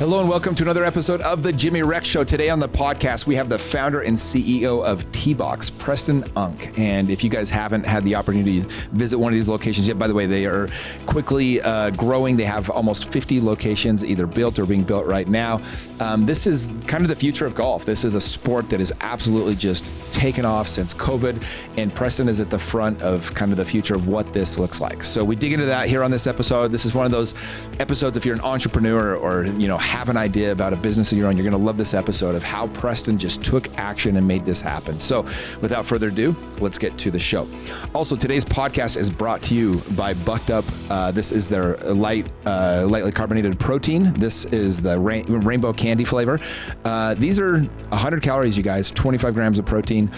Hello and welcome to another episode of the Jimmy Rex Show. Today on the podcast, we have the founder and CEO of Teebox, Preston Unck. And if you guys haven't had the opportunity to visit one of these locations yet, by the way, they are quickly growing. They have almost 50 locations either built or being built right now. This is kind of the future of golf. This is a sport that has absolutely just taken off since COVID, and Preston is at the front of kind of the future of what this looks like. So we dig into that here on this episode. This is one of those episodes if you're an entrepreneur or, have an idea about a business of your own, you're going to love this episode of how Preston just took action and made this happen. So without further ado, let's get to the show. Also, today's podcast is brought to you by Bucked Up. This is their lightly carbonated protein. This is the rainbow candy flavor. These are 100 calories, you guys, 25 grams of protein.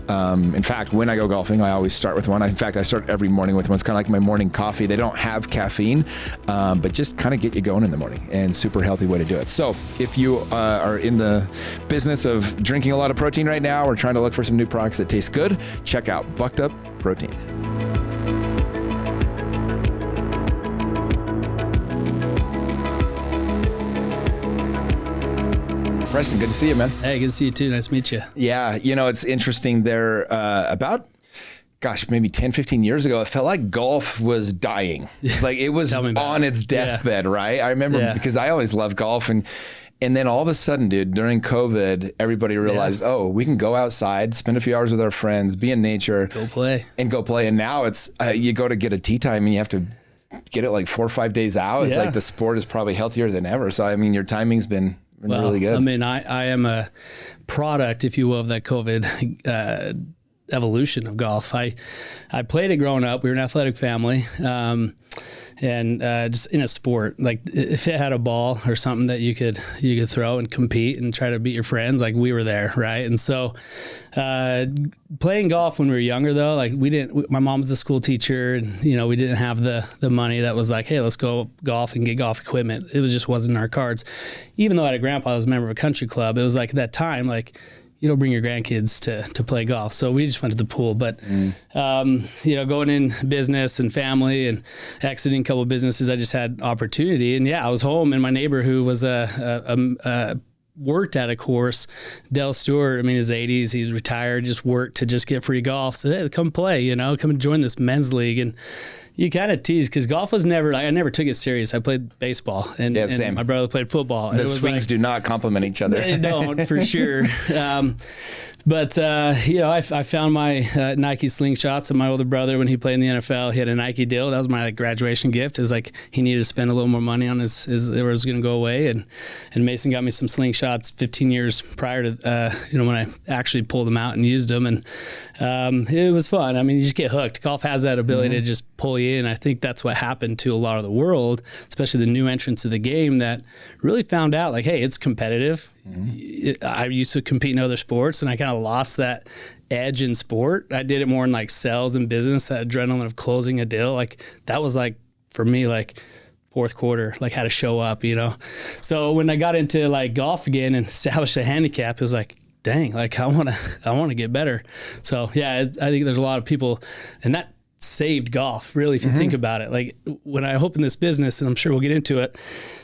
In fact, when I go golfing, I always start with one. In fact, I start every morning with one. It's kind of like my morning coffee. They don't have caffeine, but just kind of get you going in the morning, and super healthy way to do it. So if you are in the business of drinking a lot of protein right now or trying to look for some new products that taste good, check out Bucked Up Protein. Preston, good to see you, man. Hey, good to see you too. Nice to meet you. Yeah, it's interesting. There about, maybe 10, 15 years ago, it felt like golf was dying. Like it was on its deathbed, right? I remember because I always loved golf, and then all of a sudden, dude, during COVID, everybody realized, we can go outside, spend a few hours with our friends, be in nature, go play. And now it's you go to get a tee time and you have to get it like 4 or 5 days out. It's like the sport is probably healthier than ever. So your timing's been really good. I am a product, if you will, of that COVID evolution of golf. I played it growing up. We were an athletic family, and just in a sport, like if it had a ball or something that you could throw and compete and try to beat your friends, like we were there, right? And so playing golf when we were younger, though, like my mom was a school teacher, and we didn't have the money that was like, hey, let's go golf and get golf equipment. It wasn't in our cards. Even though I had a grandpa that was a member of a country club, it was like at that time, like, you don't bring your grandkids to play golf. So we just went to the pool. But, going in business and family and exiting a couple of businesses, I just had opportunity. And I was home, and my neighbor who was worked at a course, Del Stewart, his 80s, he's retired, just worked to just get free golf. So, hey, come play, come and join this men's league. And you kind of tease because golf was never, I never took it serious. I played baseball, and my brother played football. The swings do not complement each other. They don't, for sure. But I found my Nike slingshots, and my older brother, when he played in the NFL, he had a Nike deal. That was my graduation gift. It was like he needed to spend a little more money on his it was going to go away. And Mason got me some slingshots 15 years prior to, when I actually pulled them out and used them. And it was fun. You just get hooked. Golf has that ability to just pull you in. I think that's what happened to a lot of the world, especially the new entrants of the game that really found out, like, hey, it's competitive. I used to compete in other sports, and I kind of lost that edge in sport. I did it more in like sales and business, that adrenaline of closing a deal. Like that was like, for me, like fourth quarter, like how to show up, So when I got into like golf again and established a handicap, it was like, dang, like I want to get better. So I think there's a lot of people, and that saved golf, really, if you think about it. Like when I opened this business, and I'm sure we'll get into it,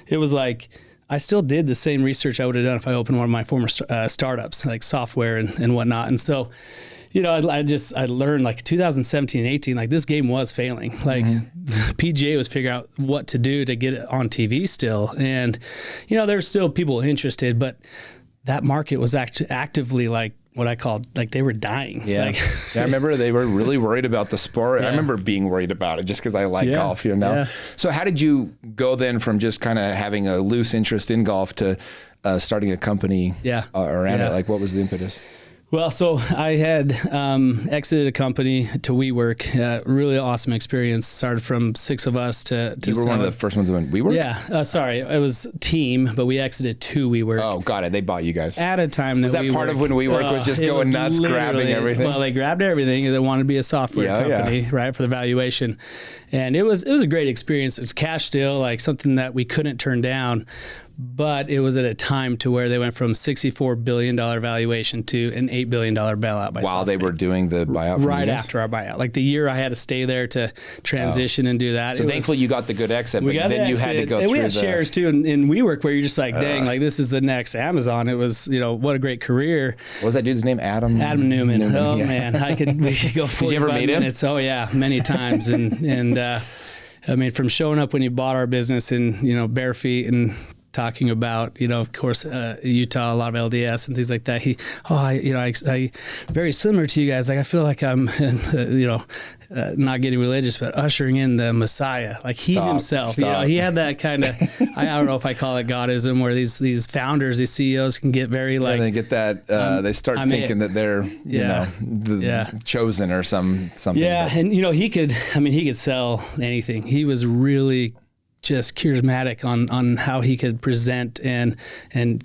it was like I still did the same research I would have done if I opened one of my former startups, like software and whatnot. And so, I learned like 2017 and 18, like this game was failing. Like PGA was figuring out what to do to get it on TV still. And, there's still people interested, but that market was actively like what I called, like they were dying. Yeah. I remember they were really worried about the sport. I remember being worried about it just because I like golf, So how did you go then from just kind of having a loose interest in golf to starting a company around it? Like what was the impetus? Well, so I had exited a company to WeWork. Really awesome experience. Started from 6 of us to You were one of the first ones that went WeWork? Yeah. Sorry, it was team, but we exited to WeWork. Oh, got it. They bought you guys. At a time that was that part of when WeWork was just going nuts, grabbing everything? Well, they grabbed everything. They wanted to be a software company, right, for the valuation. And it was a great experience. It's cash deal, like something that we couldn't turn down. but it was at a time to where they went from $64 billion valuation to an $8 billion bailout by While SoftBank. they were doing the buyout? Right after our buyout. Like the year I had to stay there to transition and do that. So thankfully you got the good exit, but then you had to go and through we had shares too in WeWork where you're just like, dang, like this is the next Amazon. It was, what a great career. What was that dude's name? Adam Newman. Oh yeah. Man, we could go 45 Did you ever meet minutes. Oh yeah, many times. And I mean, from showing up when you bought our business in, bare feet and talking about, of course, Utah, a lot of LDS and things like that. I very similar to you guys. Like, I feel like I'm, not getting religious, but ushering in the Messiah. Like he himself, he had that kind of, I don't know if I call it Godism, where these founders, these CEOs can get very like, they get that, they start thinking that they're, chosen or something. Yeah. And, he could sell anything. He was really just charismatic on how he could present and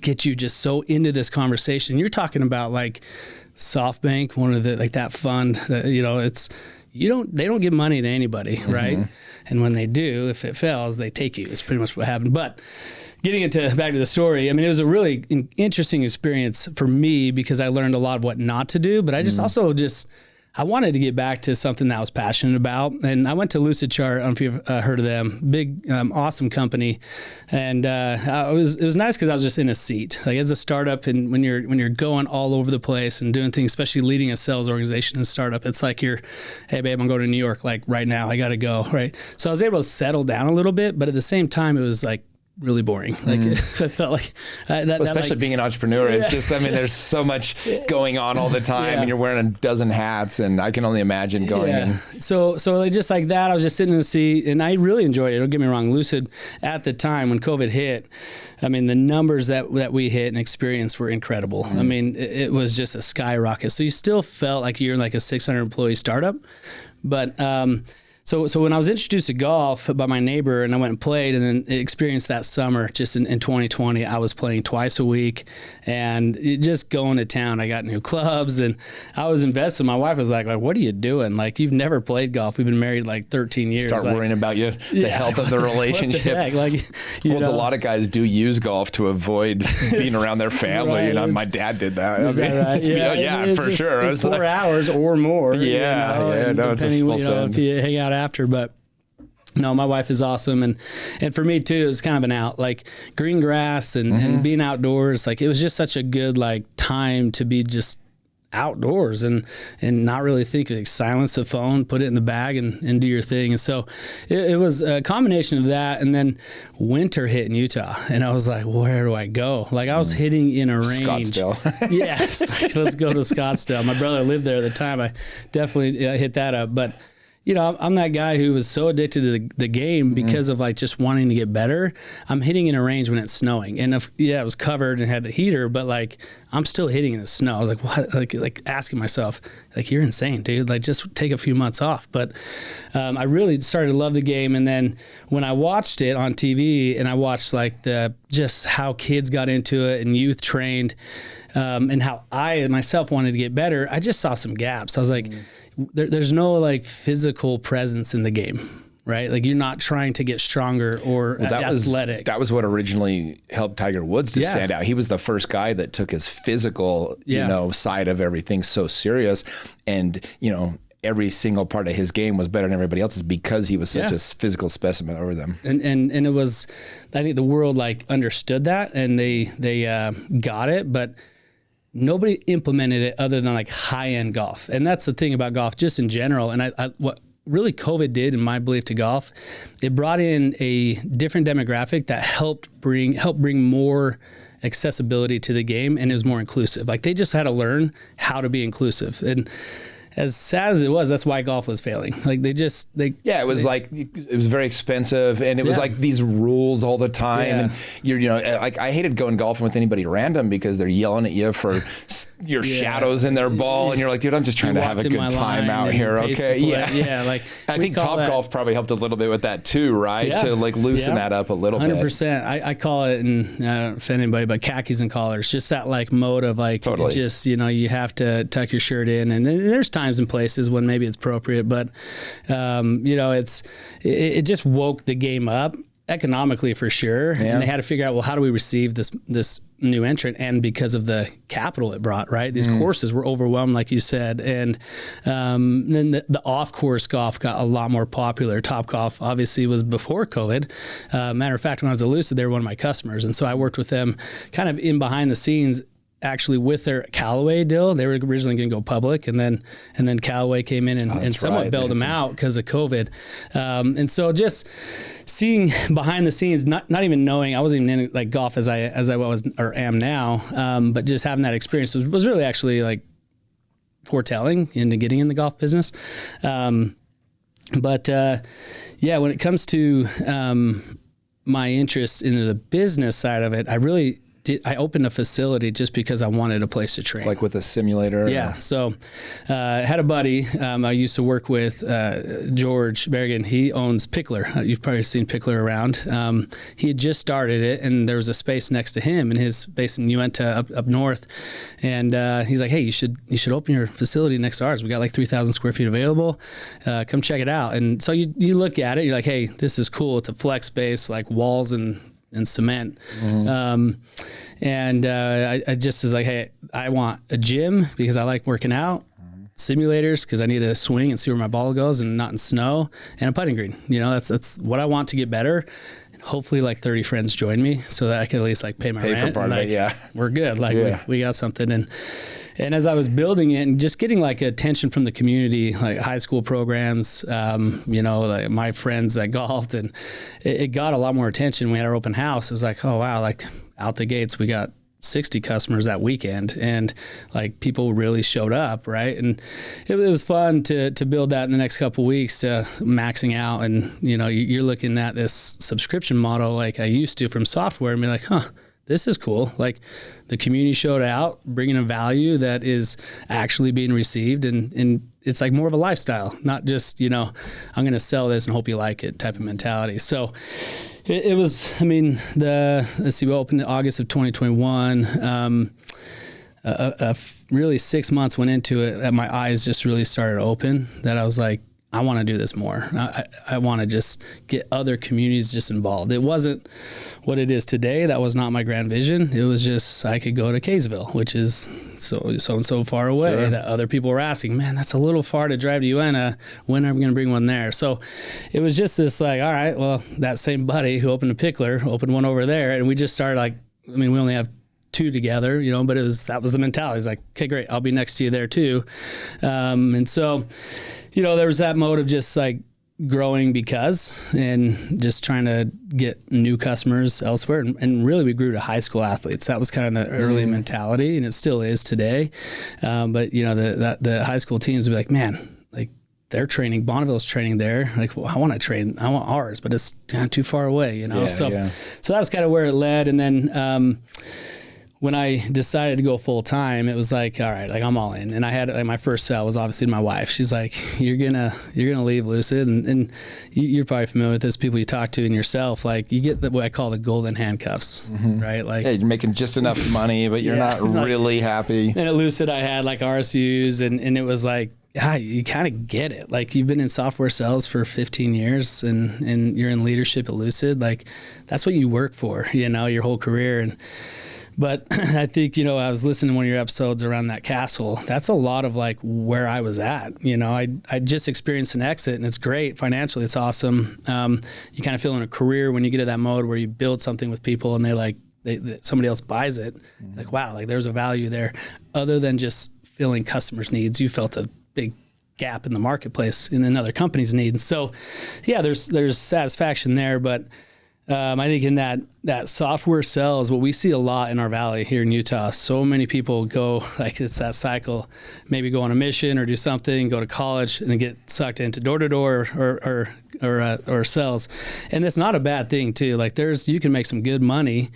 get you just so into this conversation. You're talking about like SoftBank, one of the, like that fund that, they don't give money to anybody, right? And when they do, if it fails, they take you. It's pretty much what happened. But getting back to the story, I mean, it was a really interesting experience for me because I learned a lot of what not to do, but I just I wanted to get back to something that I was passionate about. And I went to Lucidchart. I don't know if you've heard of them. Big, awesome company. And it was nice because I was just in a seat. Like as a startup, and when you're going all over the place and doing things, especially leading a sales organization in a startup, it's like hey babe, I'm going to New York like right now. I got to go, right? So I was able to settle down a little bit, but at the same time, it was like really boring. Like I felt like especially being an entrepreneur, it's just, there's so much going on all the time and you're wearing a dozen hats, and I can only imagine going in. So like just like that, I was just sitting in the seat and I really enjoyed it. Don't get me wrong. Lucid at the time when COVID hit, I mean, the numbers that we hit and experienced were incredible. I mean, it was just a skyrocket. So you still felt like you're in like a 600 employee startup, but, So when I was introduced to golf by my neighbor and I went and played and then experienced that summer just in 2020, I was playing twice a week and just going to town. I got new clubs and I was invested. My wife was like, what are you doing? Like, you've never played golf. We've been married like 13 years. Start worrying about the health of the relationship. What the heck? Like, a lot of guys do use golf to avoid being around their family. Right. My dad did that. Is that right? Yeah, for sure. It's 4 hours or more. Yeah, no, it's a full send. If you hang out after, but no, my wife is awesome. And for me too, it was kind of an out, like green grass and being outdoors. Like it was just such a good like time to be just outdoors and not really think, like silence the phone, put it in the bag and do your thing. And so it was a combination of that. And then winter hit in Utah and I was like, where do I go? Like I was hitting in a range. Scottsdale. Yes. Like, let's go to Scottsdale. My brother lived there at the time. I definitely hit that up. But I'm that guy who was so addicted to the game because of like just wanting to get better. I'm hitting in a range when it's snowing, and it was covered and had a heater, but like I'm still hitting in the snow. I was like, what? Like asking myself, like, you're insane, dude. Like just take a few months off. But I really started to love the game, and then when I watched it on TV and I watched like just how kids got into it and youth trained, and how I myself wanted to get better, I just saw some gaps. I was like, there's no like physical presence in the game, right? Like you're not trying to get stronger or athletic. That was what originally helped Tiger Woods to stand out. He was the first guy that took his physical, side of everything so serious, and every single part of his game was better than everybody else's because he was such a physical specimen over them. And it was, I think the world like understood that and they got it, but nobody implemented it other than like high-end golf. And that's the thing about golf just in general. And what really COVID did, in my belief, to golf, it brought in a different demographic that helped bring more accessibility to the game, and it was more inclusive. Like they just had to learn how to be inclusive. And as sad as it was, that's why golf was failing. Like it was very expensive, and it was like these rules all the time. And like I hated going golfing with anybody random because they're yelling at you for your shadows in their ball, and you're like, dude, I'm just trying to have a good time out here. Okay, like I think Topgolf probably helped a little bit with that too, right? To like loosen that up a little 100%. I call it, and I don't offend anybody, but khakis and collars, just that like mode of like, just you have to tuck your shirt in, and there's times and places when maybe it's appropriate, but it just woke the game up. economically for sure. Yeah. And they had to figure out, well, how do we receive this new entrant? And because of the capital it brought, right? These courses were overwhelmed, like you said. And then the off-course golf got a lot more popular. Topgolf obviously was before COVID. Matter of fact, when I was at Lucid, they were one of my customers. And so I worked with them kind of in behind the scenes, actually with their Callaway deal. They were originally going to go public, and then Callaway came in and somewhat bailed them out because of COVID. And so just seeing behind the scenes, not even knowing, I wasn't even in like golf as I was or am now, but just having that experience was really actually like foretelling into getting in the golf business. But when it comes to my interest in the business side of it, I opened a facility just because I wanted a place to train. Like with a simulator? Yeah. So I had a buddy I used to work with, George Berrigan. He owns Pickler. You've probably seen Pickler around. He had just started it, and there was a space next to him, and his base in Uinta up north. And he's like, hey, you should open your facility next to ours. We got like 3,000 square feet available. Come check it out. And so you look at it, you're like, hey, this is cool. It's a flex space, like walls and cement. I just was like, hey, I want a gym because I like working out, simulators because I need to swing and see where my ball goes and not in snow, and a putting green. That's what I want to get better. And hopefully like 30 friends join me so that I can at least like pay my rent. For part of it, yeah. We're good. Like we got something. And as I was building it and just getting like attention from the community, like high school programs, like my friends that golfed, and it got a lot more attention. We had our open house. It was like, oh wow, like out the gates, we got 60 customers that weekend, and like people really showed up, right? And it was fun to build that in the next couple of weeks to maxing out. And you're looking at this subscription model like I used to from software and be like, this is cool. Like the community showed out, bringing a value that is actually being received. And it's like more of a lifestyle, not just, I'm going to sell this and hope you like it type of mentality. So it was, we opened in August of 2021. Really 6 months went into it and my eyes just really started to open, that I was like, I want to do this more. I want to just get other communities just involved. It wasn't what it is today. That was not my grand vision. It was just I could go to Kaysville, which is so far away. Sure. That other people were asking, man, that's a little far to drive to Uinta. When are we going to bring one there? So it was just this like, all right, well, that same buddy who opened a Pickler opened one over there, and we just started like, we only have 2 together, but that was the mentality. It's like, okay, great, I'll be next to you there too. And so, there was that mode of just like growing and just trying to get new customers elsewhere. And really we grew to high school athletes. That was kind of the early mentality, and it still is today. But the high school teams would be like, man, like they're training, Bonneville's training there. Like, well, I want ours, but it's too far away, So that was kind of where it led. And then, when I decided to go full time, it was like, all right, like I'm all in. And I had like my first sell was obviously my wife. She's like, you're gonna leave Lucid, and you're probably familiar with this. People you talk to and yourself, like you get what I call the golden handcuffs, right? Like, you're making just enough money, but you're not really happy. And at Lucid, I had like RSUs, and it was like, you kind of get it. Like you've been in software sales for 15 years, and you're in leadership at Lucid. Like that's what you work for, your whole career. But I think, I was listening to one of your episodes around that castle. That's a lot of like where I was at. I just experienced an exit, and it's great financially. It's awesome. You kind of feel in a career when you get to that mode where you build something with people and they're like, somebody else buys it. Like, wow, like there's a value there other than just filling customers' needs. You felt a big gap in the marketplace in another company's need. And so, yeah, there's satisfaction there, but I think in that software sales, what we see a lot in our valley here in Utah, so many people go, like it's that cycle, maybe go on a mission or do something, go to college, and then get sucked into door-to-door or sales. And it's not a bad thing too. Like you can make some good money,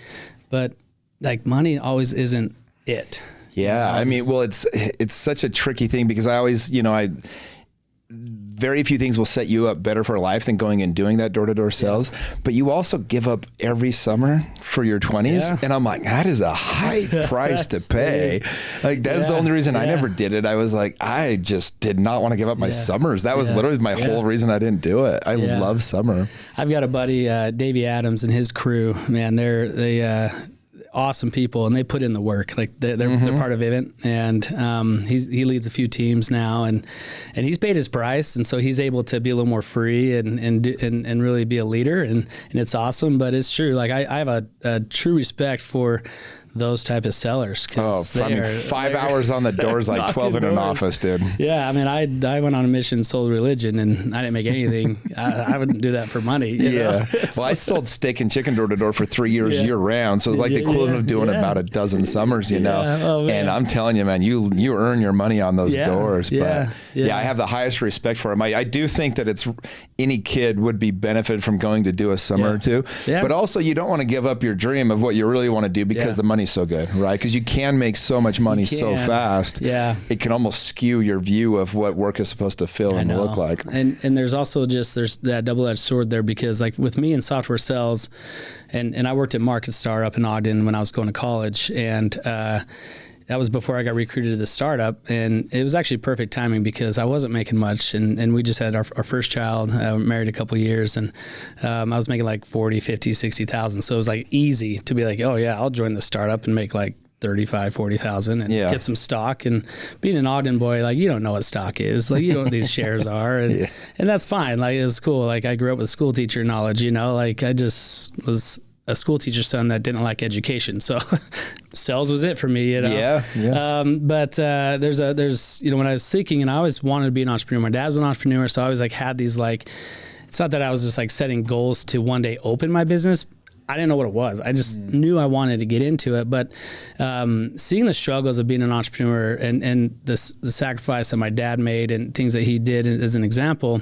but like money always isn't it. Yeah. It's such a tricky thing because I always, very few things will set you up better for life than going and doing that door-to-door sales. But you also give up every summer for your 20s. Yeah. And I'm like, that is a high price to pay. Like, that's the only reason I never did it. I was like, I just did not want to give up my summers. That was literally my whole reason I didn't do it. I love summer. I've got a buddy, Davey Adams, and his crew, man, they awesome people, and they put in the work. Like they're part of Avid, and he leads a few teams now, and he's paid his price, and so he's able to be a little more free and really be a leader, and it's awesome. But it's true. Like I have a true respect for those type of sellers. Oh, I mean, 5 hours on the doors, like 12 in an office, dude. Yeah, I mean, I went on a mission, sold religion, and I didn't make anything. I wouldn't do that for money. You know? Well, I sold steak and chicken door to door for 3 years year round, so it was like the equivalent of doing about a dozen summers, you know. Oh, and I'm telling you, man, you earn your money on those doors. But yeah, I have the highest respect for them. I do think that it's any kid would be benefited from going to do a summer or two. Yeah. But also, you don't want to give up your dream of what you really want to do because the money's so good, right? Because you can make so much money so fast. Yeah. It can almost skew your view of what work is supposed to feel and look like. And there's also there's that double-edged sword there, because like with me in software sales, and I worked at Market Star up in Ogden when I was going to college, and that was before I got recruited to the startup, and it was actually perfect timing because I wasn't making much, and we just had our first child, married a couple of years, and I was making like 40, 50, 60,000. So it was like easy to be like, oh yeah, I'll join the startup and make like 35, 40,000 and get some stock. And being an Ogden boy, like, you don't know what stock is, like, you know what these shares are, and that's fine. Like, it was cool. Like, I grew up with school teacher knowledge, you know, like I just was a school teacher's son that didn't like education. So sales was it for me, you know? But there's, you know, when I was thinking, and I always wanted to be an entrepreneur, my dad was an entrepreneur. So I always like had these, like, it's not that I was just like setting goals to one day open my business. I didn't know what it was. I just knew I wanted to get into it. But seeing the struggles of being an entrepreneur and the sacrifice that my dad made and things that he did as an example,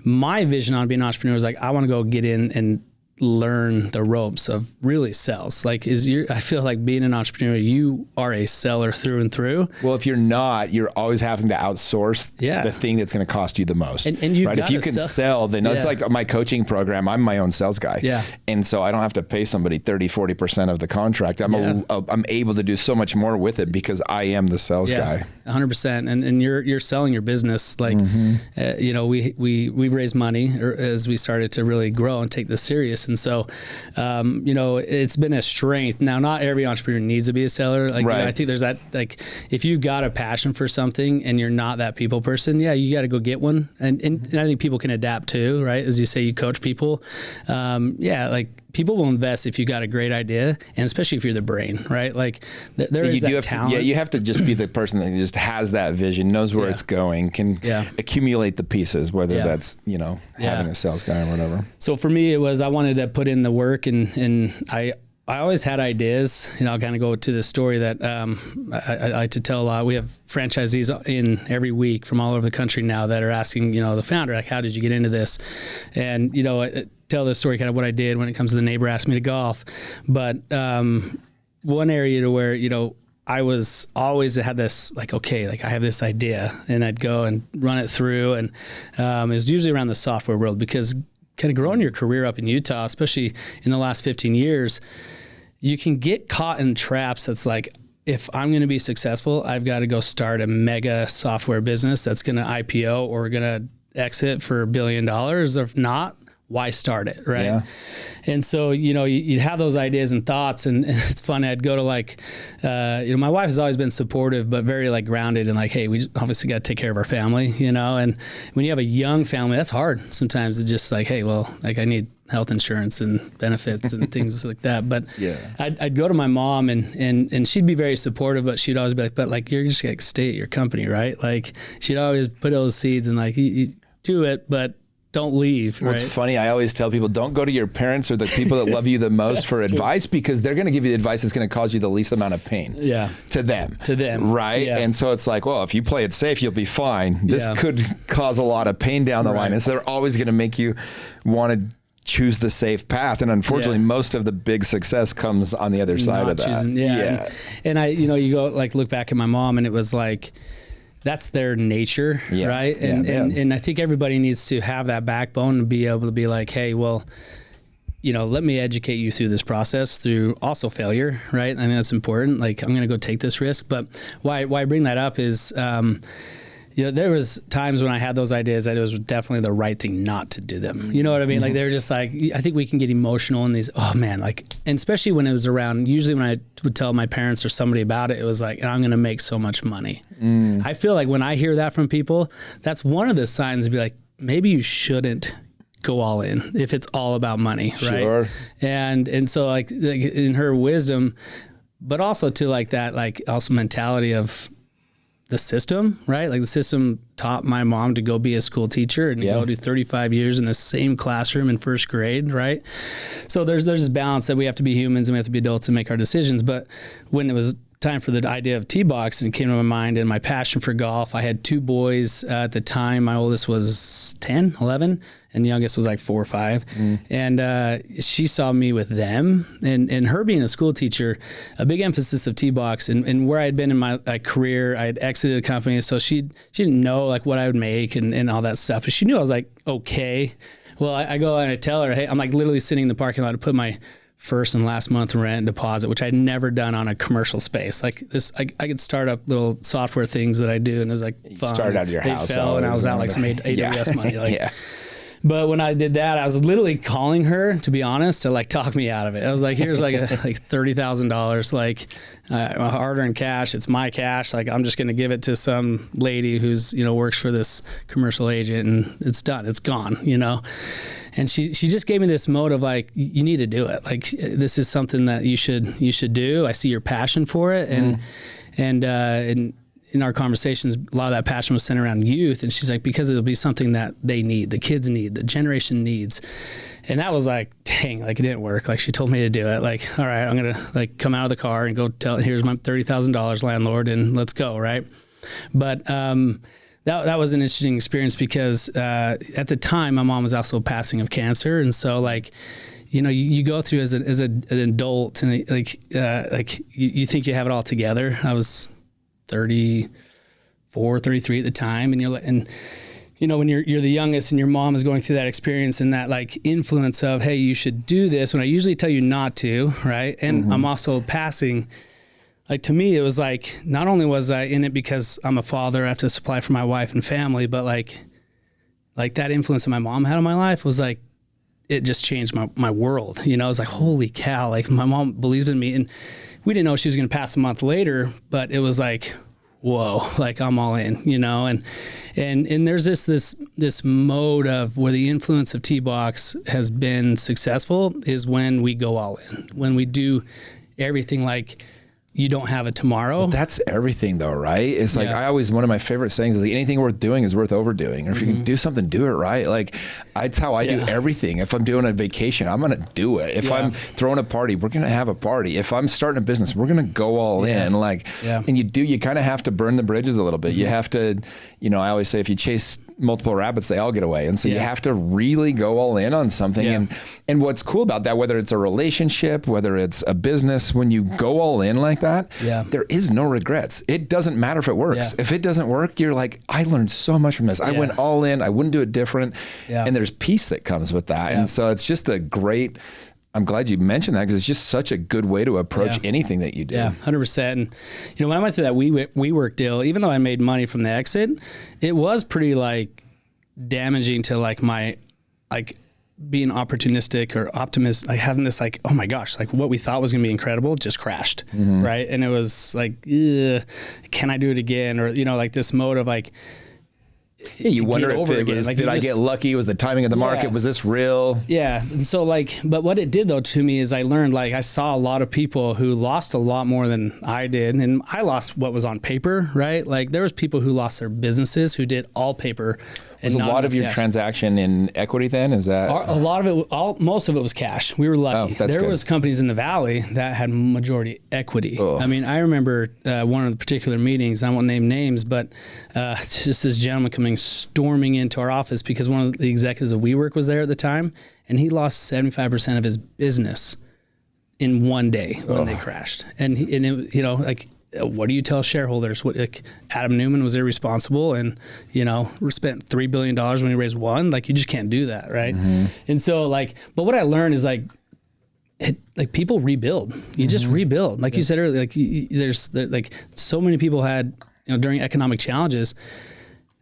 my vision on being an entrepreneur was like, I want to go get in and learn the ropes of really sales. Like I feel like being an entrepreneur, you are a seller through and through. Well, if you're not, you're always having to outsource the thing that's going to cost you the most. And you, right? If you can sell, then it's like my coaching program. I'm my own sales guy. Yeah. And so I don't have to pay somebody 30, 40% of the contract. I'm able to do so much more with it because I am the sales guy. 100%. And you're selling your business. Like, you know, we raised money as we started to really grow and take this serious. And so, you know, it's been a strength. Now, not every entrepreneur needs to be a seller. Like, you know, I think there's that, like, if you've got a passion for something and you're not that people person, you got to go get one. And I think people can adapt too, right? As you say, you coach people. Like, people will invest if you got a great idea, and especially if you're the brain, right? Like there is that talent. You have to just be the person that just has that vision, knows where it's going, can accumulate the pieces, whether that's, you know, having a sales guy or whatever. So for me, it was, I wanted to put in the work, and I always had ideas. You know, I'll kind of go to the story that I like to tell a lot. We have franchisees in every week from all over the country now that are asking, you know, the founder, like, how did you get into this? And, you know, tell the story kind of what I did when it comes to the neighbor asked me to golf. But one area to where, you know, I was always had this, like, okay, like I have this idea, and I'd go and run it through. And it was usually around the software world, because kind of growing your career up in Utah, especially in the last 15 years, you can get caught in traps that's like, if I'm going to be successful, I've got to go start a mega software business that's going to IPO or going to exit for $1 billion. If not, why start it, right? Yeah. And so, you know, you'd have those ideas and thoughts, and it's funny, I'd go to like, you know, my wife has always been supportive, but very like grounded and like, hey, we obviously got to take care of our family, you know, and when you have a young family, that's hard sometimes. It's just like, hey, well, like I need health insurance and benefits and things like that. But I'd go to my mom and she'd be very supportive, but she'd always be like, but like, you're just like stay at your company, right? Like she'd always put those seeds and like, you do it, but don't leave. Well, right? It's funny. I always tell people, don't go to your parents or the people that love you the most for advice, because they're going to give you advice that's going to cause you the least amount of pain. To them. Right. Yeah. And so it's like, well, if you play it safe, you'll be fine. This could cause a lot of pain down the line. And so they're always going to make you want to choose the safe path. And unfortunately, most of the big success comes on the other side of that. And I, you know, you go like look back at my mom, and it was like, that's their nature, right? And I think everybody needs to have that backbone and be able to be like, hey, well, let me educate you through this process through also failure, right? I think that's important. Like, I'm going to go take this risk. But why I bring that up is, there was times when I had those ideas that it was definitely the right thing not to do them. You know what I mean? Like, they're just like, I think we can get emotional in these, oh man, like, and especially when it was around, usually when I would tell my parents or somebody about it, it was like, I'm going to make so much money. I feel like when I hear that from people, that's one of the signs to be like, maybe you shouldn't go all in if it's all about money, right? Sure. And so like in her wisdom, but also to like that, like also mentality of the system, right? Like the system taught my mom to go be a school teacher and go do 35 years in the same classroom in first grade, right? So there's this balance that we have to be humans and we have to be adults and make our decisions. But when it was time for the idea of Teebox, and it came to my mind and my passion for golf, I had 2 boys at the time. My oldest was 10, 11, and youngest was like 4 or 5. And she saw me with them, and her being a school teacher, a big emphasis of Teebox and where I had been in my career, I had exited a company. So she didn't know like what I would make and all that stuff, but she knew I was like, okay. Well, I go and I tell her, hey, I'm like literally sitting in the parking lot to put my first and last month rent deposit, which I'd never done on a commercial space. Like this, I could start up little software things that I do, and it was like fun. You started out of your house. Fell, and I was out like some AWS money. Like, But when I did that, I was literally calling her, to be honest, to like talk me out of it. I was like, here's like $30,000, like hard-earned cash. It's my cash. Like, I'm just going to give it to some lady who's, works for this commercial agent, and it's done. It's gone, And she just gave me this mode of like, you need to do it. Like, this is something that you should do. I see your passion for it. And in our conversations, a lot of that passion was centered around youth. And she's like, because it'll be something that they need, the kids need, the generation needs. And that was like, dang, like it didn't work. Like, she told me to do it. Like, all right, I'm going to like come out of the car and go tell, here's my $30,000 landlord, and let's go. Right. But, that was an interesting experience because, at the time my mom was also passing of cancer. And so like, you go through as an adult, and like you think you have it all together. I was 34, 33 at the time. And you're like, when you're the youngest and your mom is going through that experience and that like influence of, hey, you should do this when I usually tell you not to. Right. And I'm also passing. Like, to me, it was like, not only was I in it because I'm a father, I have to supply for my wife and family, but like that influence that my mom had on my life was like, it just changed my world. I was like, holy cow, like my mom believed in me, and we didn't know she was going to pass a month later, but it was like, whoa, like I'm all in, and there's this mode of where the influence of Teebox has been successful is when we go all in, when we do everything like, you don't have a tomorrow. Well, that's everything though, right? It's like, one of my favorite sayings is like, anything worth doing is worth overdoing. Or if you can do something, do it right. Like, that's how I do everything. If I'm doing a vacation, I'm going to do it. If I'm throwing a party, we're going to have a party. If I'm starting a business, we're going to go all in. Like, and you kind of have to burn the bridges a little bit. You have to, I always say, if you chase multiple rabbits, they all get away. And so you have to really go all in on something. And what's cool about that, whether it's a relationship, whether it's a business, when you go all in like that, there is no regrets. It doesn't matter if it works. If it doesn't work, you're like, I learned so much from this. I went all in. I wouldn't do it different. And there's peace that comes with that. And so it's just I'm glad you mentioned that, because it's just such a good way to approach anything that you do. Yeah, 100%. And, when I went through that WeWork deal, even though I made money from the exit, it was pretty like damaging to like my, like, being opportunistic or optimist, like having this like, oh my gosh, like what we thought was going to be incredible just crashed. Right. And it was like, can I do it again? Or, like this mode of like, you wonder if it was, like, did I get lucky? Was the timing of the market? Was this real? Yeah. And so like, but what it did though to me is I learned, like, I saw a lot of people who lost a lot more than I did. And I lost what was on paper, right? Like there was people who lost their businesses who did all paper. Was a lot of your transaction in equity then? Is that a lot of it? Most of it was cash. We were lucky. There was companies in the valley that had majority equity. I mean, I remember one of the particular meetings. I won't name names, but it's just this gentleman coming storming into our office because one of the executives of WeWork was there at the time, and he lost 75% of his business in one day when they crashed. And it, like what do you tell shareholders? Like Adam Newman was irresponsible and, spent $3 billion when he raised one. Like, you just can't do that. Right. Mm-hmm. And so but what I learned is like people rebuild. You just rebuild. Like you said earlier, like there's so many people had, during economic challenges,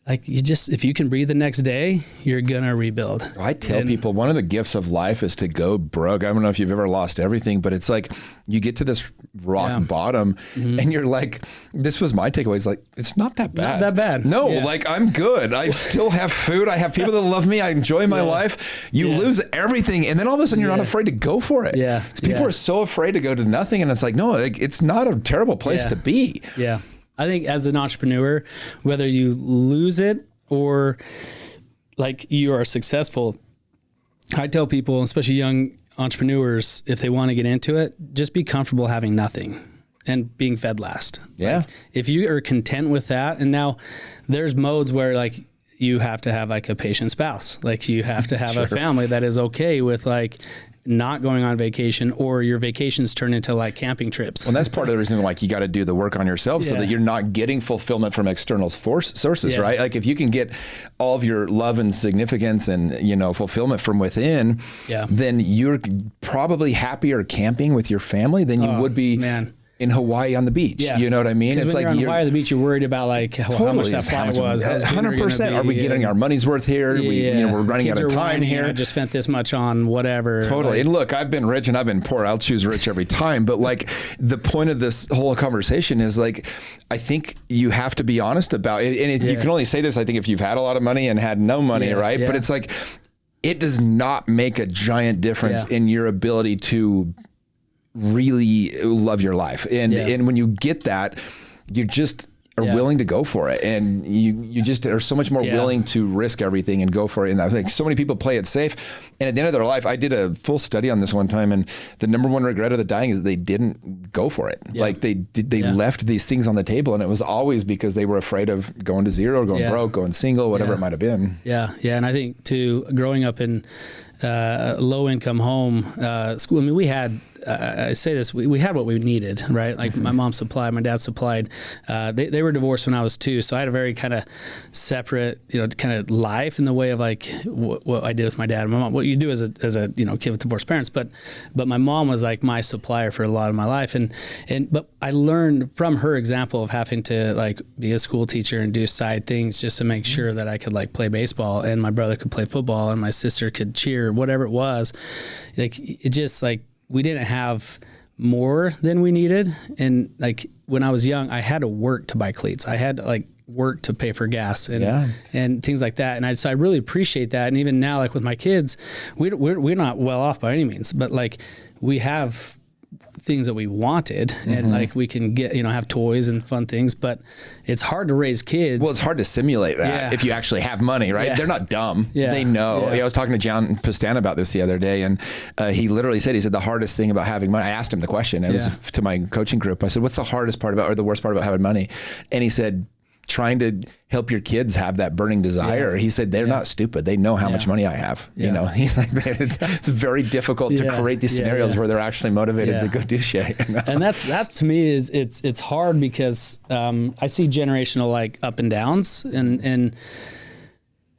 like if you can breathe the next day, you're going to rebuild. I tell people one of the gifts of life is to go broke. I don't know if you've ever lost everything, but it's like you get to this rock bottom and you're like, this was my takeaway. It's like, it's not that bad. Not that bad. No, like I'm good. I still have food. I have people that love me. I enjoy my life. You lose everything. And then all of a sudden you're not afraid to go for it. Yeah. People are so afraid to go to nothing. And it's like, no, it's not a terrible place to be. Yeah. I think as an entrepreneur, whether you lose it or like you are successful, I tell people, especially young entrepreneurs, if they want to get into it, just be comfortable having nothing and being fed last. Yeah. Like, if you are content with that, and now there's modes where like you have to have like a patient spouse, like you have to have a family that is okay with like not going on vacation, or your vacations turn into like camping trips. Well, that's part of the reason like you got to do the work on yourself so that you're not getting fulfillment from external sources, right? Like if you can get all of your love and significance and, fulfillment from within, then you're probably happier camping with your family than you would be in Hawaii on the beach. Yeah. You know what I mean? It's like you're on Hawaii on the beach, you're worried about like how much that flight was. 100%. Are we getting our money's worth here? We're running out of time here. I just spent this much on whatever. Totally. And look, I've been rich and I've been poor. I'll choose rich every time. But like the point of this whole conversation is like, I think you have to be honest about it. And you can only say this, I think, if you've had a lot of money and had no money, right? But it's like, it does not make a giant difference in your ability to really love your life. And when you get that, you just are willing to go for it. And you just are so much more willing to risk everything and go for it. And I think so many people play it safe. And at the end of their life, I did a full study on this one time. And the number one regret of the dying is they didn't go for it. Yeah. Like they left these things on the table. And it was always because they were afraid of going to zero, going broke, going single, whatever it might've been. Yeah. Yeah. And I think too, growing up in a low income home, school, I mean, we had, I say this, we had what we needed, right? Like my mom supplied, my dad supplied. They were divorced when I was 2, so I had a very kind of separate, kind of life in the way of like what I did with my dad and my mom. What you do as a kid with divorced parents, but my mom was like my supplier for a lot of my life, but I learned from her example of having to like be a school teacher and do side things just to make sure that I could like play baseball and my brother could play football and my sister could cheer, whatever it was. Like it just like. We didn't have more than we needed. And like when I was young, I had to work to buy cleats. I had to like work to pay for gas and things like that. And so I really appreciate that. And even now, like with my kids, we're not well off by any means, but like we have things that we wanted and like we can get, have toys and fun things, but it's hard to raise kids. Well, it's hard to simulate that if you actually have money, right? They're not dumb. They know. I was talking to John Pastana about this the other day, and he literally said, the hardest thing about having money, I asked him the question, it was to my coaching group. I said, what's the hardest part about, or the worst part about having money? And he said, trying to help your kids have that burning desire. He said, they're not stupid. They know how much money I have. He's like, it's very difficult to create these scenarios where they're actually motivated to go do shit. And that to me is, it's hard because I see generational like up and downs and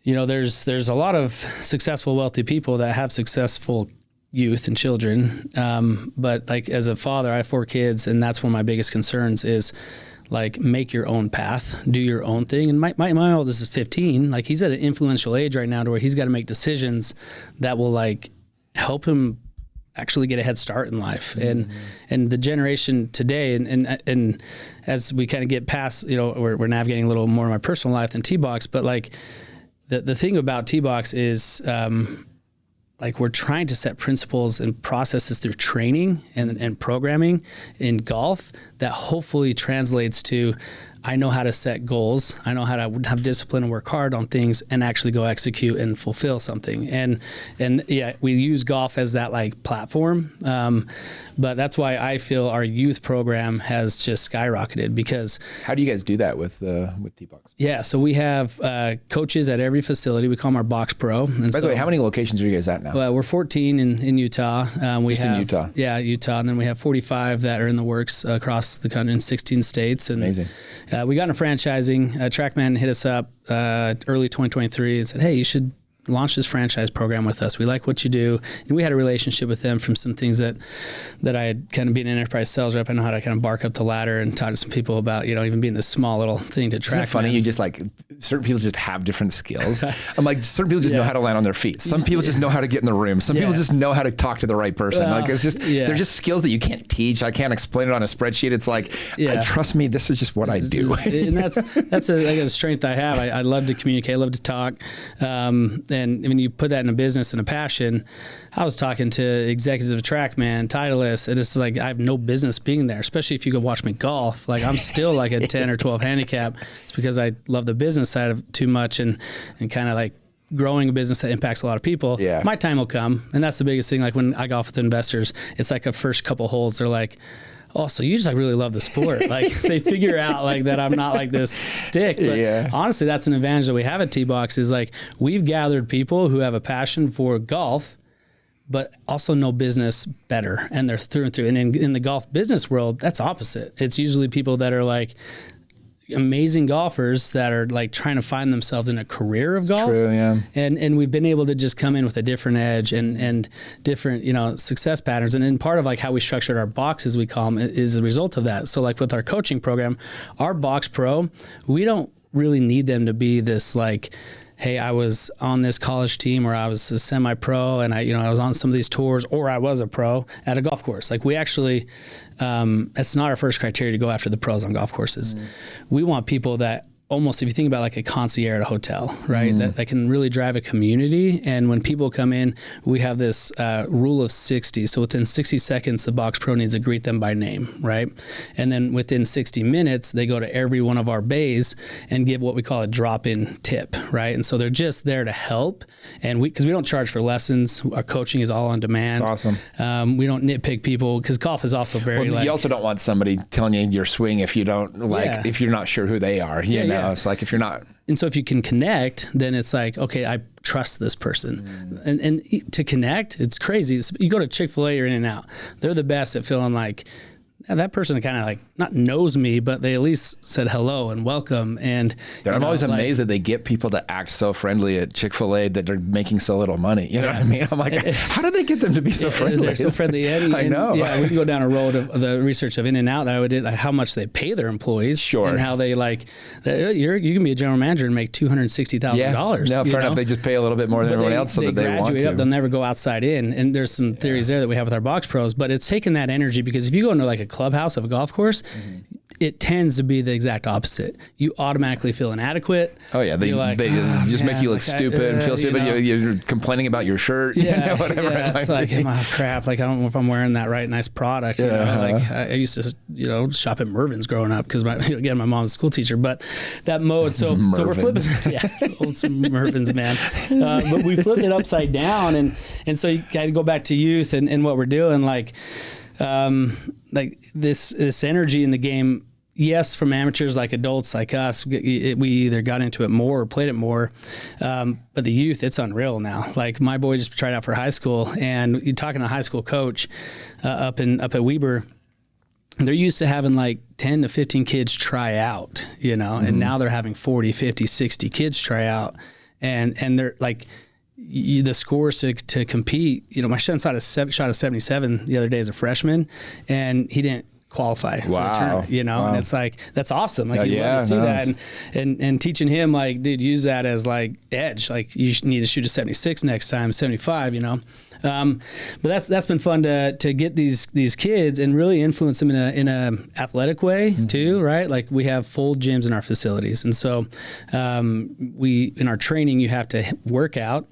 there's a lot of successful, wealthy people that have successful youth and children. But like as a father, I have 4 kids, and that's one of my biggest concerns is like make your own path, do your own thing. And my oldest is 15. Like he's at an influential age right now to where he's got to make decisions that will like help him actually get a head start in life. And the generation today, and as we kind of get past, we're navigating a little more of my personal life than Teebox, but like the thing about Teebox is, like we're trying to set principles and processes through training and programming in golf that hopefully translates to, I know how to set goals. I know how to have discipline and work hard on things and actually go execute and fulfill something. And yeah, we use golf as that like platform. But that's why I feel our youth program has just skyrocketed because. How do you guys do that with Teebox? Yeah. So we have coaches at every facility. We call them our Box Pro. And By the way, how many locations are you guys at now? Well, we're 14 in Utah. In Utah? Yeah, Utah. And then we have 45 that are in the works across the country in 16 states. And amazing. We got into franchising. TrackMan hit us up early 2023 and said, hey, you should launch this franchise program with us. We like what you do. And we had a relationship with them from some things that I had kind of been an enterprise sales rep. I know how to kind of bark up the ladder and talk to some people about, even being this small little thing to track. Isn't it funny? You just like, certain people just have different skills. I'm like, certain people just know how to land on their feet. Some people just know how to get in the room. Some people just know how to talk to the right person. Like it's just, they're just skills that you can't teach. I can't explain it on a spreadsheet. It's like, trust me, this is just what I do. And that's a strength I have. I love to communicate. I love to talk. And when you put that in a business and a passion, I was talking to executives of TrackMan, Titleist, and it's like I have no business being there, especially if you go watch me golf. Like I'm still like a 10 or 12 handicap. It's because I love the business side of it too much and kind of like growing a business that impacts a lot of people. Yeah. My time will come. And that's the biggest thing. Like when I golf with investors, it's like a first couple holes, they're like, oh, so you just like really love the sport. Like they figure out like that I'm not like this stick. But honestly, that's an advantage that we have at Teebox is like we've gathered people who have a passion for golf, but also know business better. And they're through and through. And in the golf business world, that's opposite. It's usually people that are like amazing golfers that are like trying to find themselves in a career of golf. True, yeah. And we've been able to just come in with a different edge and different, success patterns. And then part of like how we structured our boxes, we call them, is a result of that. So like with our coaching program, our Box Pro, we don't really need them to be this like, hey, I was on this college team or I was a semi-pro and I was on some of these tours or I was a pro at a golf course. Like we actually, it's not our first criteria to go after the pros on golf courses. We want people that almost, if you think about like a concierge at a hotel, right? That can really drive a community. And when people come in, we have this rule of 60. So within 60 seconds, the Box Pro needs to greet them by name, right? And then within 60 minutes, they go to every one of our bays and give what we call a drop-in tip, right? And so they're just there to help. And because we don't charge for lessons, our coaching is all on demand. That's awesome. We don't nitpick people because golf is also very you also don't want somebody telling you your swing if you don't if you're not sure who they are, you know? It's like if you're not. And so if you can connect, then it's like, okay, I trust this person. And to connect, it's crazy. You go to Chick-fil-A or In-N-Out. They're the best at feeling like, that person kind of like not knows me, but they at least said hello and welcome. And I'm always amazed that they get people to act so friendly at Chick-fil-A that they're making so little money. You know what I mean? I'm like, how do they get them to be so friendly? They're so friendly. I know. Yeah, we can go down a road of the research of In-N-Out that I would do, like how much they pay their employees. Sure. And how they like, you can be a general manager and make $260,000. Yeah. No, fair enough. They just pay a little bit more than everyone else so that they want to. They'll never go outside in. And there's some theories there that we have with our Box Pros, but it's taking that energy because if you go into like a clubhouse of a golf course, it tends to be the exact opposite. You automatically feel inadequate. Oh yeah, they just make you look stupid and feel stupid. You're complaining about your shirt. Yeah, whatever. Yeah, it's like, oh crap. Like I don't know if I'm wearing that right nice product. You know? Like I used to, shop at Mervyn's growing up because my mom's a school teacher. But that mode, so we're flipping. Yeah, old Mervyn's, man. But we flipped it upside down, and so you got to go back to youth and what we're doing, like this energy in the game. Yes, from amateurs like adults like us, we either got into it more or played it more. But the youth, it's unreal now. Like my boy just tried out for high school, and you're talking to a high school coach up at Weber. They're used to having like 10 to 15 kids try out, and now they're having 40, 50, 60 kids try out, and they're like. The scores to compete. My son shot a 77 the other day as a freshman, and he didn't qualify for the tournament, and it's like, that's awesome. Like you love to see that and teaching him like, dude, use that as like edge. Like you need to shoot a 76 next time, 75, but that's been fun to get these kids and really influence them in a athletic way too, right? Like we have full gyms in our facilities. And so, in our training, you have to work out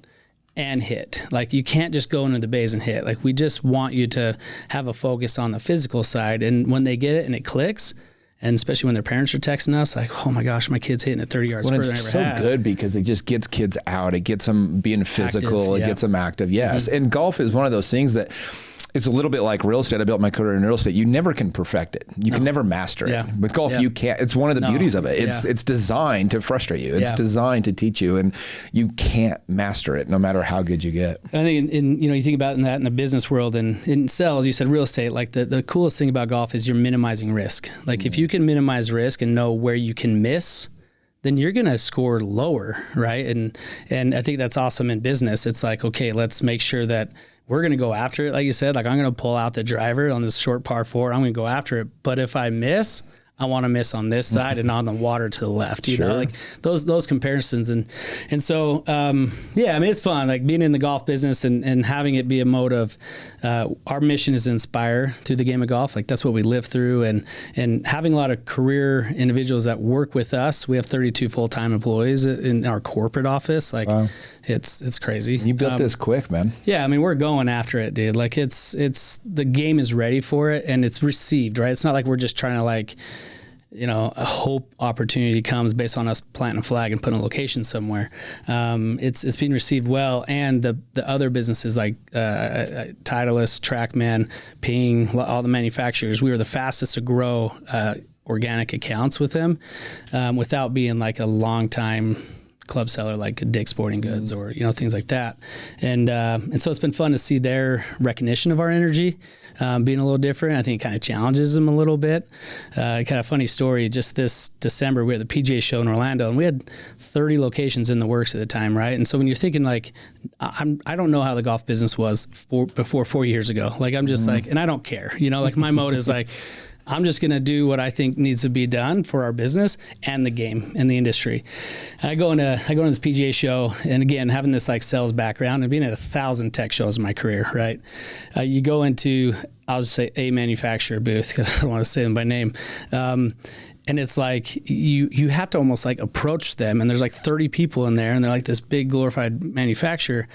and hit. Like you can't just go into the bays and hit. Like we just want you to have a focus on the physical side. And when they get it and it clicks, And especially when their parents are texting us, like, oh my gosh, my kid's hitting it 30 yards further than I ever had. It's so good because it just gets kids out. It gets them being physical. Active, it gets them active. Yes. And golf is one of those things that it's a little bit like real estate. I built my career in real estate. You never can perfect it. You can never master it. With golf, you can't. It's one of the beauties of it. It's designed to frustrate you. It's designed to teach you, and you can't master it no matter how good you get. I think you think about that in the business world and in sales, you said real estate, like the coolest thing about golf is you're minimizing risk. Like if you can minimize risk and know where you can miss, then you're going to score lower, right? And I think that's awesome in business. It's like, okay, let's make sure that we're going to go after it. Like you said, like I'm going to pull out the driver on this short par 4. I'm going to go after it. But if I miss, I want to miss on this side and on the water to the left, you know, like those comparisons. And so, I mean, it's fun, like being in the golf business and having it be a mode of, our mission is to inspire through the game of golf. Like that's what we live through, and having a lot of career individuals that work with us. We have 32 full-time employees in our corporate office. Like it's crazy. You built this quick, man. Yeah. I mean, we're going after it, dude. Like it's the game is ready for it and it's received, right? It's not like we're just trying to like, a hope opportunity comes based on us planting a flag and putting a location somewhere. It's being received well, and the other businesses like Titleist, TrackMan, Ping, all the manufacturers, we were the fastest to grow organic accounts with them without being like a long time club seller like Dick's Sporting Goods or things like that, and so it's been fun to see their recognition of our energy being a little different. I think it kind of challenges them a little bit. Kind of funny story. Just this December, we had the PGA show in Orlando, and we had 30 locations in the works at the time, right? And so when you're thinking like, I don't know how the golf business was before 4 years ago. Like I'm just like, and I don't care. Like my mode is like, I'm just going to do what I think needs to be done for our business and the game and the industry. And I go into this PGA show, and again, having this like sales background and being at 1,000 tech shows in my career, right? You go into, I'll just say a manufacturer booth because I don't want to say them by name. And it's like you have to almost like approach them, and there's like 30 people in there, and they're like this big glorified manufacturer.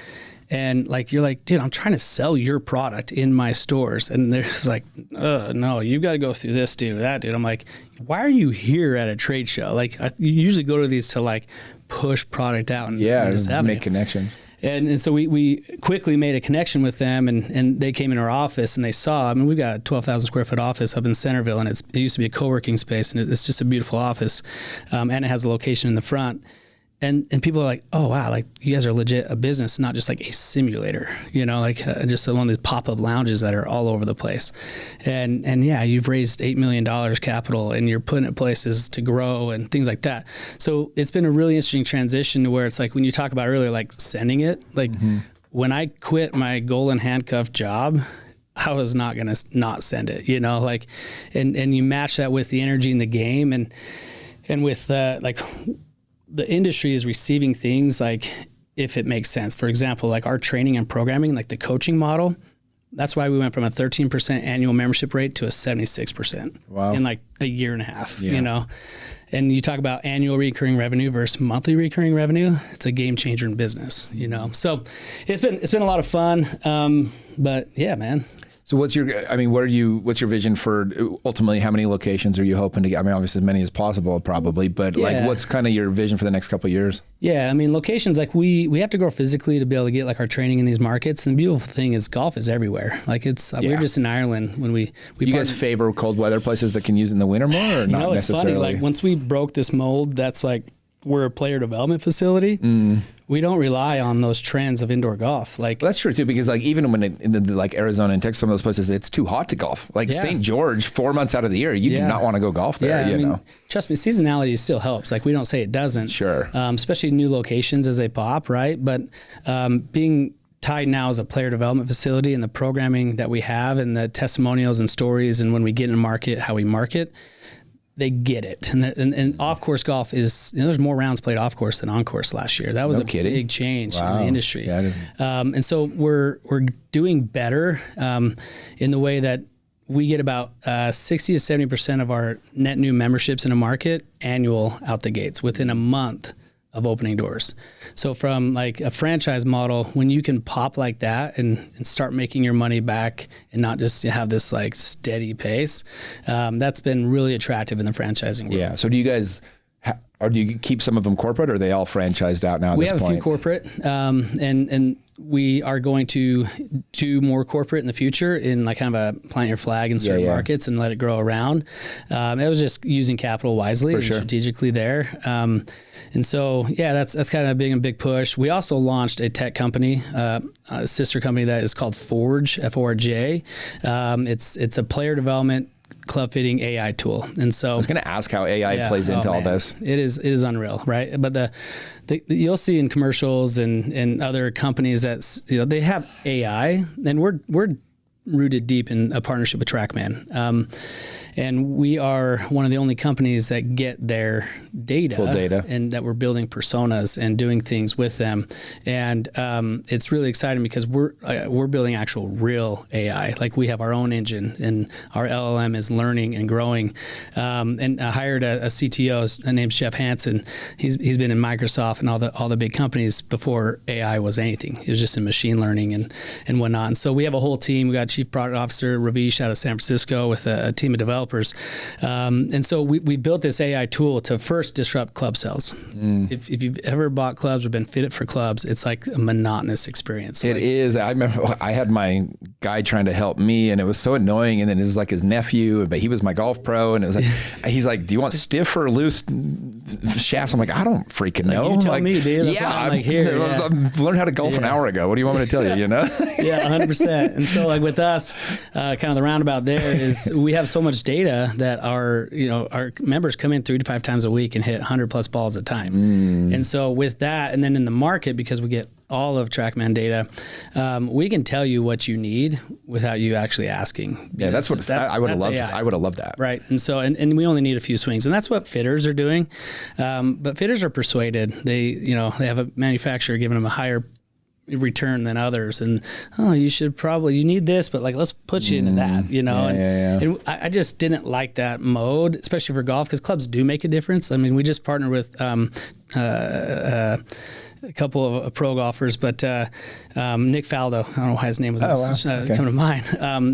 And like, you're like, dude, I'm trying to sell your product in my stores. And they're just like, no, you've got to go through this, dude, that, dude. I'm like, why are you here at a trade show? Like, you usually go to these to like push product out and make connections. And so we quickly made a connection with them, and they came in our office and they saw, I mean, we've got a 12,000 square foot office up in Centerville, and it used to be a co-working space, and it's just a beautiful office. And it has a location in the front. And people are like, oh, wow, like you guys are legit a business, not just like a simulator, like just one of these pop-up lounges that are all over the place. And yeah, you've raised $8 million capital and you're putting it places to grow and things like that. So it's been a really interesting transition to where it's like when you talk about earlier, like sending it, like when I quit my golden handcuff job, I was not going to not send it, like, and you match that with the energy in the game and with like, the industry is receiving things like if it makes sense. For example, like our training and programming, like the coaching model, that's why we went from a 13% annual membership rate to a 76% in like a year and a half, And you talk about annual recurring revenue versus monthly recurring revenue. It's a game changer in business, So it's been a lot of fun. But yeah, man. So what's your vision for ultimately how many locations are you hoping to get? I mean, obviously as many as possible probably, but like what's kind of your vision for the next couple of years? Yeah. I mean, locations, like we have to grow physically to be able to get like our training in these markets. And the beautiful thing is golf is everywhere. Like we were just in Ireland when we you guys favor cold weather places that can use it in the winter more or not necessarily? It's funny. Like once we broke this mold, that's like, we're a player development facility. We don't rely on those trends of indoor golf. Like that's true too, because like even when in like Arizona and Texas, some of those places, it's too hot to golf. Like St. George, 4 months out of the year, you do not want to go golf there. I mean, trust me, seasonality still helps. Like we don't say it doesn't. Sure. Especially new locations as they pop, right? But being tied now as a player development facility and the programming that we have and the testimonials and stories, and when we get in market, how we market. They get it. And off-course golf is, there's more rounds played off-course than on-course last year. That was big change in the industry. Yeah, and so we're doing better in the way that we get about 60 to 70% of our net new memberships in a market annual out the gates. Within a month, of opening doors. So from like a franchise model, when you can pop like that and start making your money back and not just have this like steady pace, that's been really attractive in the franchising world. Yeah. So do you guys, or do you keep some of them corporate, or are they all franchised out now at this point? We have a few corporate, and we are going to do more corporate in the future in like kind of a plant your flag in certain markets and let it grow around. It was just using capital wisely and strategically there. And so, that's kind of being a big push. We also launched a tech company, a sister company that is called Forge, F-O-R-J. It's a player development club fitting AI tool. And so I was going to ask how AI plays into all this. It is unreal, right? But the you'll see in commercials and other companies that, you know, they have AI, and we're rooted deep in a partnership with TrackMan. And we are one of the only companies that get their data, full data, and that we're building personas and doing things with them. And it's really exciting because we're building actual real AI. Like we have our own engine, and our LLM is learning and growing. And I hired a CTO named Chef Hansen. He's been in Microsoft and all the big companies before AI was anything. It was just in machine learning and whatnot. And so we have a whole team. We got Chief Product Officer Ravish out of San Francisco with a team of developers. And so we built this AI tool to first disrupt club sales. If you've ever bought clubs or been fitted for clubs, it's like a monotonous experience. It is. I remember I had my guy trying to help me, and it was so annoying. And then it was like his nephew, but he was my golf pro, and it was like, he's like, "Do you want stiff or loose shafts?" I'm like, "I don't freaking know." You tell me, dude. That's I learned how to golf an hour ago. What do you want me to tell you? You know? 100%. And so like with us, kind of the roundabout there is we have so much data that our members come in 3 to 5 times a week and hit 100 plus balls a time. And so with that, and then in the market, because we get all of TrackMan data, we can tell you what you need without you actually asking. Yeah, that's what I would have loved. I would have loved that. Right. And so, and we only need a few swings, and that's what fitters are doing. But fitters are persuaded. They have a manufacturer giving them a higher return than others, and you need this, but like let's put you into that, And I just didn't like that mode, especially for golf, because clubs do make a difference. I mean, we just partnered with a couple of pro golfers, but Nick Faldo, I don't know why his name was coming to mind.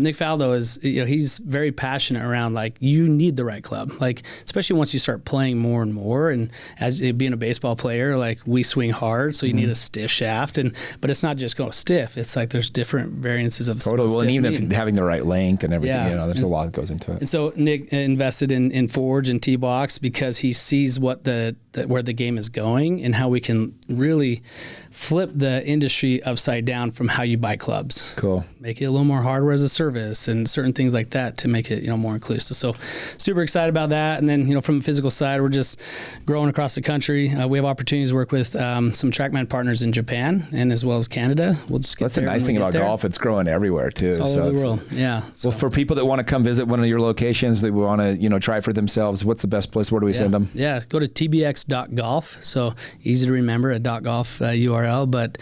Nick Faldo is, he's very passionate around like you need the right club, like especially once you start playing more and more, and as being a baseball player, like we swing hard, so you need a stiff shaft, but it's not just go stiff. It's like there's different variances of totally. Well, and even having the right length and everything, there's a lot that goes into it. And so Nick invested in Forge and Teebox because he sees where the game is going and how we can really flip the industry upside down from how you buy clubs. Cool. Make it a little more hardware as a service and certain things like that to make it, more inclusive. So super excited about that. And then, from the physical side, we're just growing across the country. We have opportunities to work with some TrackMan partners in Japan and as well as Canada. We'll just get That's the nice thing about golf. It's growing everywhere too. It's all over the world. Yeah. So. Well, for people that want to come visit one of your locations, they want to, try for themselves, what's the best place? Where do we send them? Yeah. Go to tbx.golf. So easy to remember, a .golf URL, but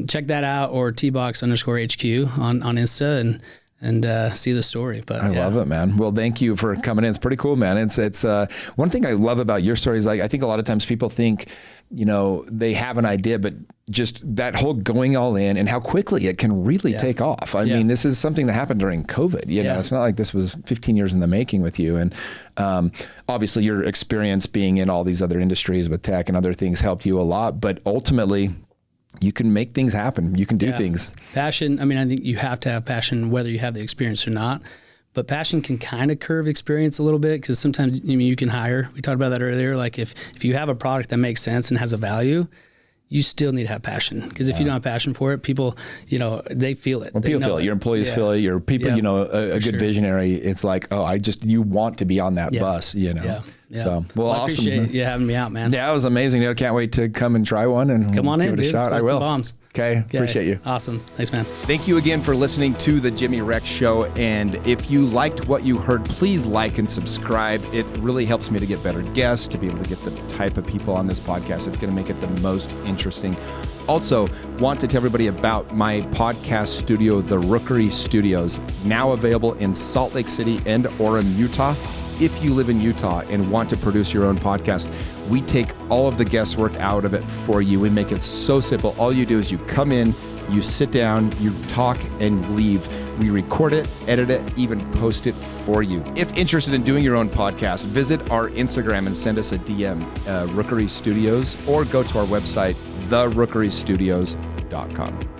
check that out, or Teebox_HQ on Insta and see the story. But I love it, man. Well, thank you for coming in. It's pretty cool, man. It's one thing I love about your story is like, I think a lot of times people think, they have an idea, but just that whole going all in and how quickly it can really take off. I mean, this is something that happened during COVID. It's not like this was 15 years in the making with you. And obviously your experience being in all these other industries with tech and other things helped you a lot, but ultimately you can make things happen. You can do things. Passion. I mean, I think you have to have passion, whether you have the experience or not. But passion can kind of curve experience a little bit, because sometimes you can hire. We talked about that earlier. Like if you have a product that makes sense and has a value, you still need to have passion, because if you don't have passion for it, people, they feel it. Well, people feel it. Your employees feel it. Your people, a good visionary. It's like, you want to be on that bus, Yeah. So, well, awesome. I appreciate you having me out, man. Yeah, it was amazing. I can't wait to come and try one and come on give in, it a dude. shot. I will. Bombs. Okay. Appreciate you. Awesome. Thanks, man. Thank you again for listening to the Jimmy Rex Show. And if you liked what you heard, please like and subscribe. It really helps me to get better guests, to be able to get the type of people on this podcast that's going to make it the most interesting Also, want to tell everybody about my podcast studio, The Rookery Studios, now available in Salt Lake City and Orem, Utah. If you live in Utah and want to produce your own podcast, we take all of the guesswork out of it for you. We make it so simple. All you do is you come in, you sit down, you talk, and leave. We record it, edit it, even post it for you. If interested in doing your own podcast, visit our Instagram and send us a DM, Rookery Studios, or go to our website, therookerystudios.com.